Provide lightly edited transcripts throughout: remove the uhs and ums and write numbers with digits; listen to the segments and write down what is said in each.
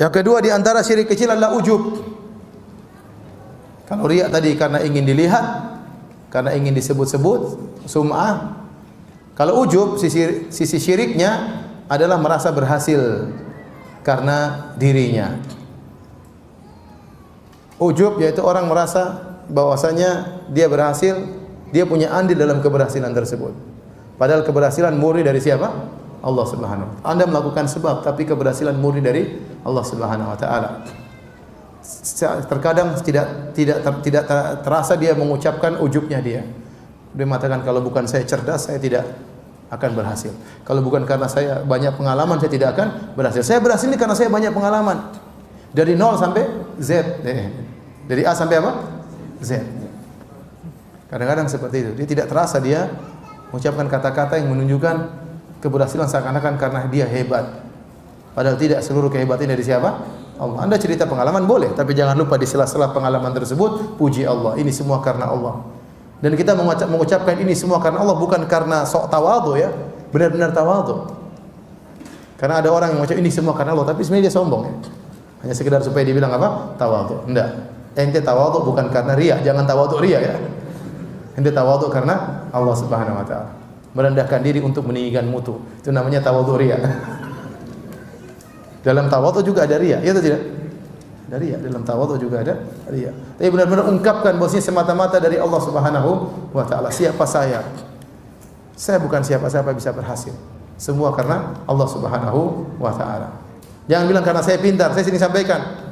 Yang kedua di antara syirik kecil adalah ujub. Kalau riya tadi karena ingin dilihat, karena ingin disebut-sebut, sum'ah. Kalau ujub sisi syiriknya adalah merasa berhasil karena dirinya. Ujub yaitu orang merasa bahwasanya dia berhasil, dia punya andil dalam keberhasilan tersebut. Padahal keberhasilan murni dari siapa? Allah Subhanahu wa taala. Anda melakukan sebab tapi keberhasilan murni dari Allah Subhanahu wa taala. Terkadang tidak terasa dia mengucapkan ujubnya dia. Dia mengatakan kalau bukan saya cerdas saya tidak akan berhasil. Kalau bukan karena saya banyak pengalaman saya tidak akan berhasil. Saya berhasil ini karena saya banyak pengalaman. Dari 0 sampai Z. Dari A sampai apa? Z. Kadang-kadang seperti itu. Dia tidak terasa dia mengucapkan kata-kata yang menunjukkan keberhasilan seakan-akan karena dia hebat. Padahal tidak, seluruh kehebatan dari siapa? Allah. Anda cerita pengalaman boleh, tapi jangan lupa di sela-sela pengalaman tersebut puji Allah. Ini semua karena Allah. Dan kita mengucapkan ini semua karena Allah bukan karena sok tawadhu ya. Benar-benar tawadhu. Karena ada orang yang mengucap ini semua karena Allah, tapi sebenarnya dia sombong ya. Hanya sekedar supaya dibilang apa? Tawadhu. Enggak. Ente tawadhu bukan karena riya, jangan tawadhu riya ya. Ente tawadhu karena Allah Subhanahu wa taala. Merendahkan diri untuk meninggikan mutu. Itu namanya tawadhu riya. Dalam tawadhu juga ada riya, ya atau tidak? Ada riya, dalam tawadhu juga ada riya. Tapi benar-benar ungkapkan bahwasanya semata-mata dari Allah Subhanahu wa taala. Siapa saya? Saya bukan siapa-siapa bisa berhasil. Semua karena Allah Subhanahu wa taala. Jangan bilang karena saya pintar. Saya sini sampaikan.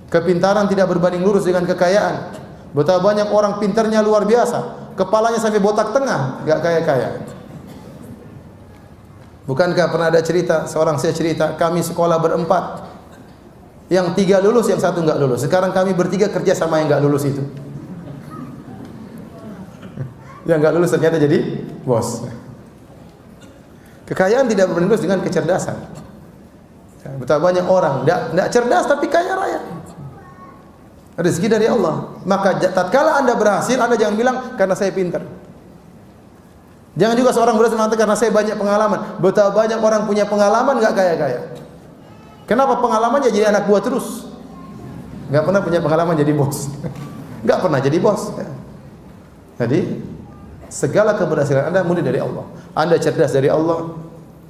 Kepintaran tidak berbanding lurus dengan kekayaan. Betapa banyak orang pintarnya luar biasa, kepalanya sampai botak tengah, enggak kaya-kaya. Bukankah pernah ada cerita, seorang saya cerita, kami sekolah berempat. Yang 3 lulus, yang 1 enggak lulus. Sekarang kami bertiga kerja sama yang enggak lulus itu. Yang enggak lulus ternyata jadi bos. Kekayaan tidak berbanding lurus dengan kecerdasan. Betapa banyak orang enggak cerdas tapi kaya raya. Rezeki dari Allah. Maka tatkala Anda berhasil, Anda jangan bilang karena saya pintar. Jangan juga seorang berhasil mengatakan karena saya banyak pengalaman. Betapa banyak orang punya pengalaman enggak kaya-kaya. Kenapa pengalamannya jadi anak buah terus? Enggak pernah punya pengalaman jadi bos. Enggak pernah jadi bos. Jadi segala keberhasilan Anda murni dari Allah. Anda cerdas dari Allah.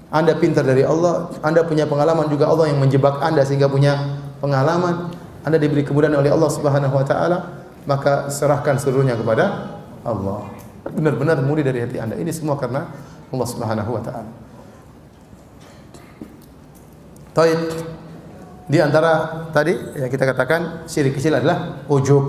Anda pintar dari Allah. Anda punya pengalaman juga Allah yang menjebak Anda sehingga punya pengalaman. Anda diberi kemudahan oleh Allah Subhanahu wa taala, maka serahkan seluruhnya kepada Allah. Benar-benar murni dari hati Anda. Ini semua karena Allah Subhanahu wa taala. Taib. Di antara tadi yang kita katakan syirik kecil adalah ujub.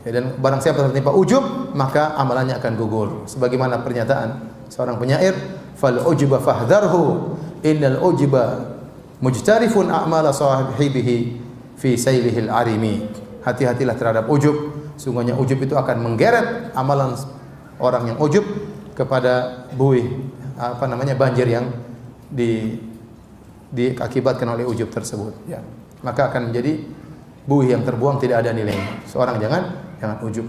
Ya, dan barang siapa tertimpa ujub, maka amalannya akan gugur. Sebagaimana pernyataan seorang penyair, "Fal ujuba fahdharhu, innal ujuba mujtarifun a'mala sahibihi fi sailihil arimi." Hati-hatilah terhadap ujub. Sungguhnya ujub itu akan menggeret amalan orang yang ujub kepada buih banjir yang diakibatkan oleh ujub tersebut ya. Maka akan menjadi buih yang terbuang, tidak ada nilainya. Seorang jangan ujub.